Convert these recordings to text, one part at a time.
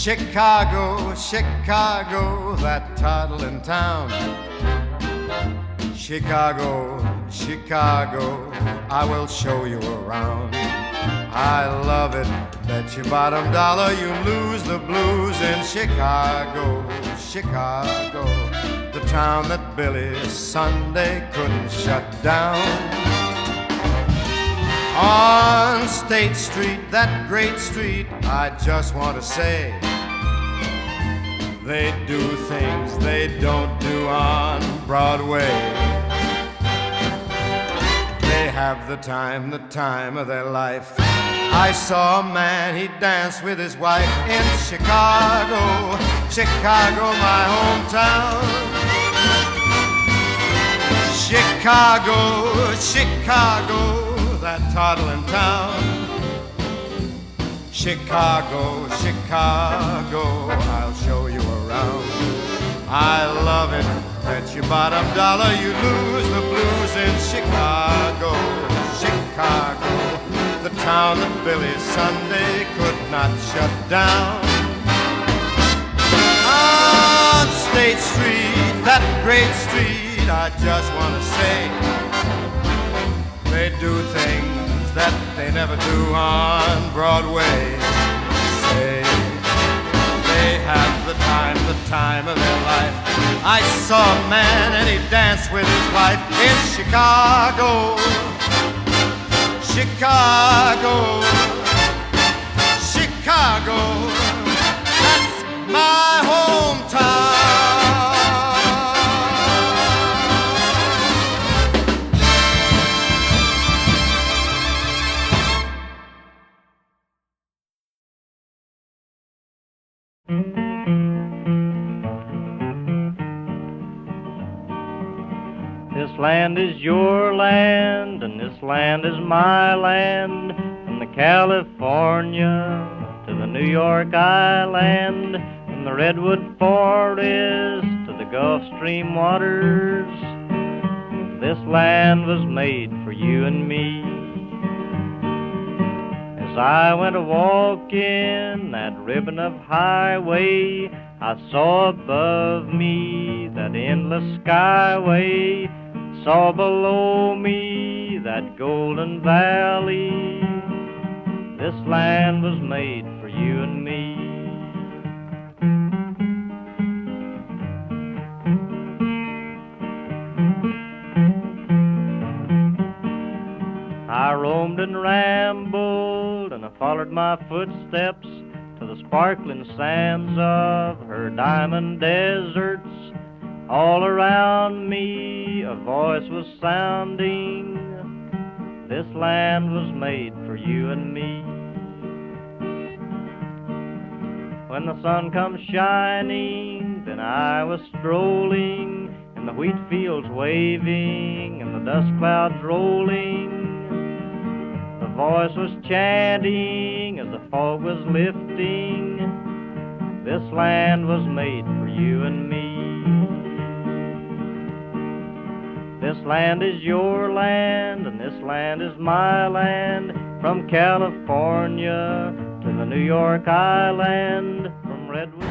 Chicago, Chicago, that toddling town. Chicago, Chicago, I will show you around. I love it, bet your bottom dollar you lose the blues in Chicago, Chicago, the town that Billy Sunday couldn't shut down. On State Street, that great street, I just want to say, they do things they don't do on Broadway. They have the time of their life. I saw a man, he danced with his wife in Chicago, Chicago, my hometown. Chicago, Chicago, that toddling town. Chicago, Chicago, I'll show you around. I love it, bet your bottom dollar you lose the blues in Chicago, Chicago, the town that Billy Sunday could not shut down. On State Street, that great street, I just want to say, they do things that they never do on Broadway. Say they have the time of their life. I saw a man and he danced with his wife in Chicago, Chicago, Chicago, that's my hometown. This land is your land, and this land is my land, from the California to the New York Island, from the Redwood Forest to the Gulf Stream waters. This land was made for you and me. As I went a-walking that ribbon of highway, I saw above me that endless skyway, saw below me that golden valley. This land was made for you and me. I roamed and rambled, and I followed my footsteps to the sparkling sands of her diamond deserts. All around me a voice was sounding, this land was made for you and me. When the sun comes shining, then I was strolling in the wheat fields waving and the dust clouds rolling. The voice was chanting as the fog was lifting, this land was made for you and me. This land is your land, and this land is my land, from California to the New York Island, from Redwood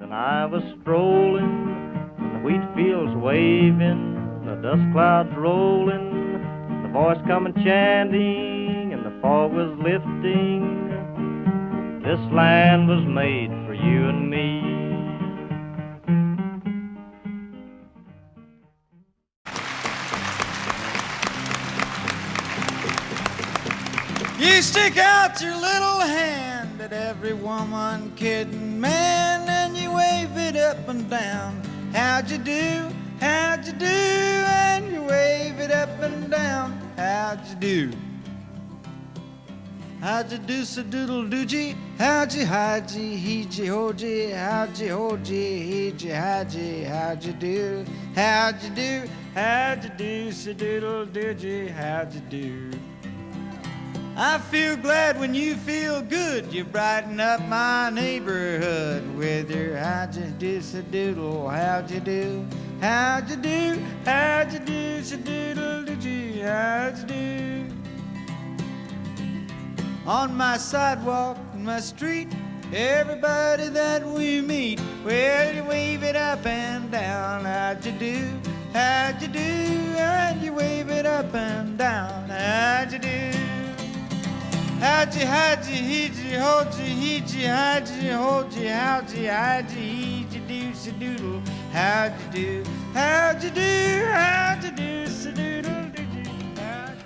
Then I was strolling, and the wheat fields waving, the dust clouds rolling, the voice coming chanting, and the fog was lifting. This land was made for you and me. You stick out your little hand at every woman, kid and man, and you wave it up and down. How'd you do? How'd you do? And you wave it up and down. How'd you do? How'd you do, so-doodle doogie? How'd you, he'd you, hold you? How'd you hold you, he'd you, how'd you do? How'd you do? How'd you do, so-doodle doogie? How'd you do? I feel glad when you feel good. You brighten up my neighborhood with your how'd you do, so-doodle, how'd you do? how'd you do, how'd you do, shadoodle-doo-gee, how'd you do? On my sidewalk, in my street, everybody that we meet, well, you wave it up and down, how'd you do, how'd you do, and you wave it up and down, how'd you do? How'd you, he'd you, hold you, he'd you, how'd you, hold you, how'd you, he'd you do, shadoodle, how'd you do, how'd you do, how'd you do, shadoodle, did you, how'd you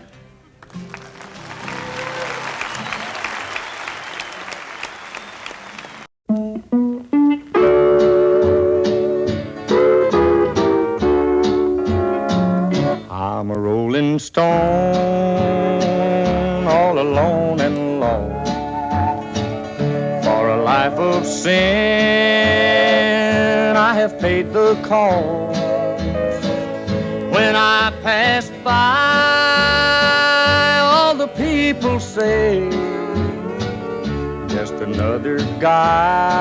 I'm a rolling stone, all alone and lost, for a life of sin I have paid the cost. When I pass by, all the people say, just another guy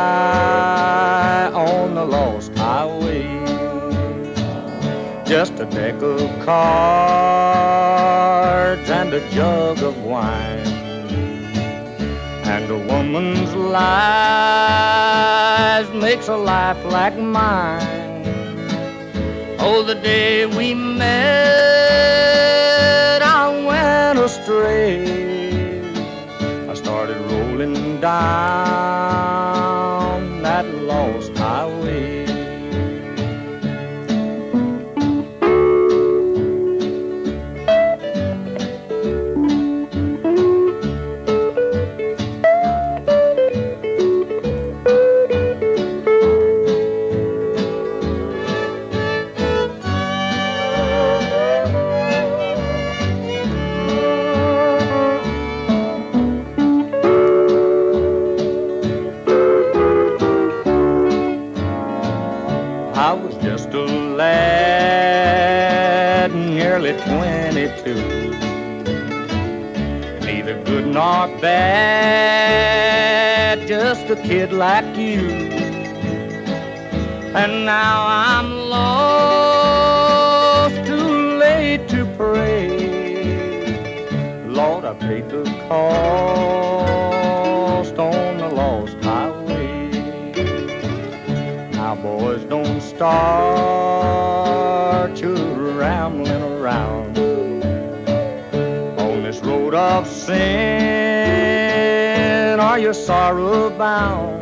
on the lost highway. Just a deck of cards and a jug of wine, and a woman's life makes a life like mine. Oh, the day we met, I went astray. I started rolling down that lost highway. I was just a lad, nearly 22, neither good nor bad, just a kid like you. And now I'm lost, too late to pray. Lord, I paid the cost on the lost highway. Now, boys, don't start you rambling around on this road of sin, or you're sorrow bound.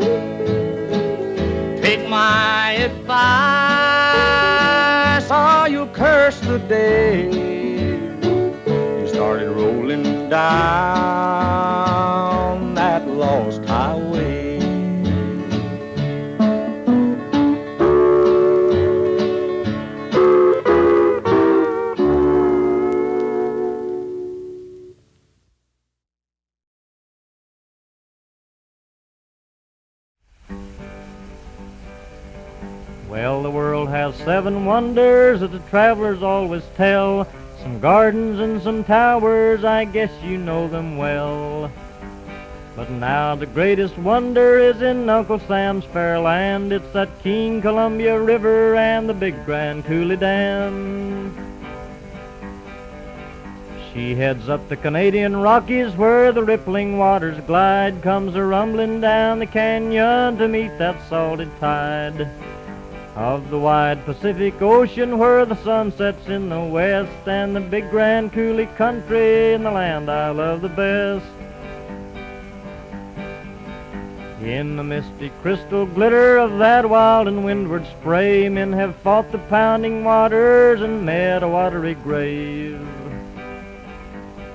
Take my advice, or you'll curse the day you started rolling down that lost highway. Well, the world has 7 wonders that the travelers always tell. Some gardens and some towers, I guess you know them well. But now the greatest wonder is in Uncle Sam's fair land. It's that King Columbia River and the big Grand Coulee Dam. She heads up the Canadian Rockies where the rippling waters glide, comes a-rumbling down the canyon to meet that salted tide of the wide Pacific Ocean where the sun sets in the west, and the big Grand Coulee country in the land I love the best. In the misty crystal glitter of that wild and windward spray, men have fought the pounding waters and met a watery grave.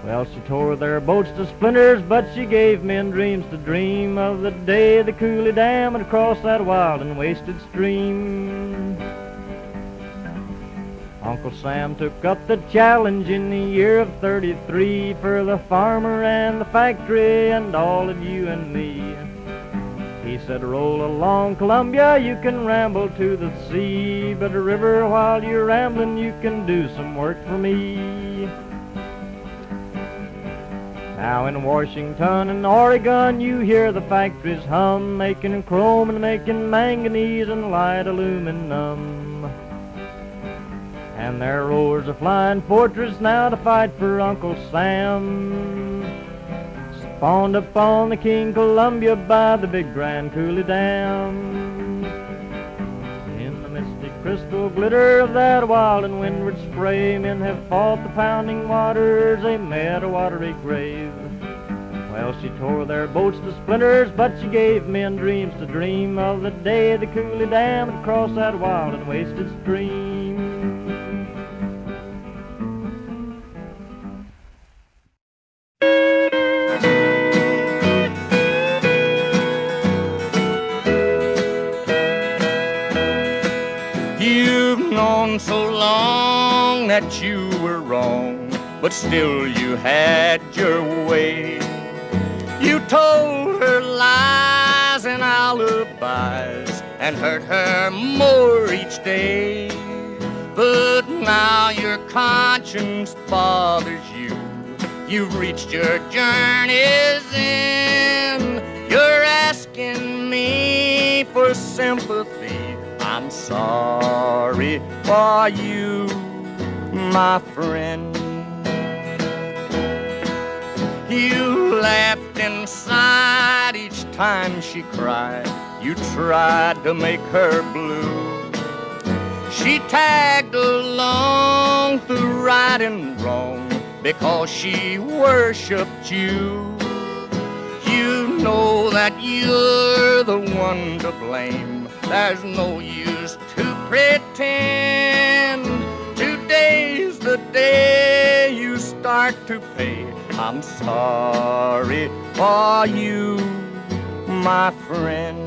Well, she tore their boats to splinters, but she gave men dreams to dream of the day the Coulee Dam would cross that wild and wasted stream. Uncle Sam took up the challenge in the year of '33 for the farmer and the factory and all of you and me. He said, roll along Columbia, you can ramble to the sea, but a river while you're rambling, you can do some work for me. Now in Washington and Oregon, you hear the factories hum, making chrome and making manganese and light aluminum. and there roars a flying fortress now to fight for Uncle Sam. Spawned upon the King Columbia by the big Grand Coulee Dam. In the misty crystal glitter of that wild and windward spray, men have fought the pounding waters, they met a watery grave. Well, she tore their boats to splinters, but she gave men dreams to dream of the day the Coulee Dam would cross that wild and wasted stream. You've known so long that you were wrong, but still you had your way. You told her lies and alibis and hurt her more each day. But now your conscience bothers you. You've reached your journey's end. You're asking me for sympathy. I'm sorry for you, my friend. You laughed inside each time she cried. You tried to make her blue. She tagged along through right and wrong because she worshipped you. You know that you're the one to blame. There's no use to pretend. Today's the day you start to pay. I'm sorry for you, my friend.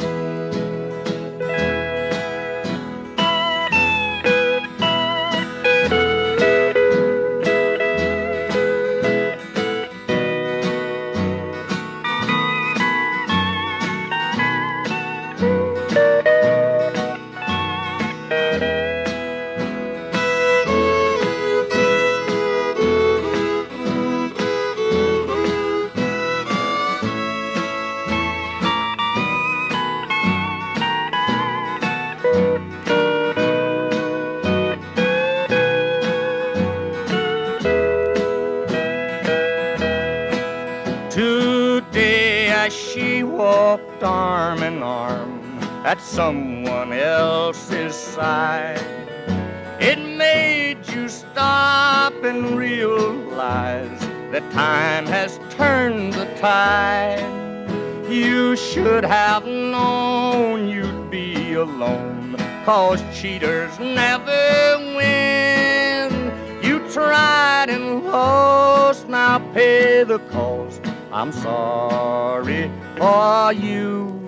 Today as she walked arm in arm at someone else's side, it made you stop and realize that time has turned the tide. You should have known you'd be alone, 'cause cheaters never win. You tried and lost, now pay the cost. I'm sorry for you,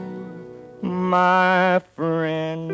my friend.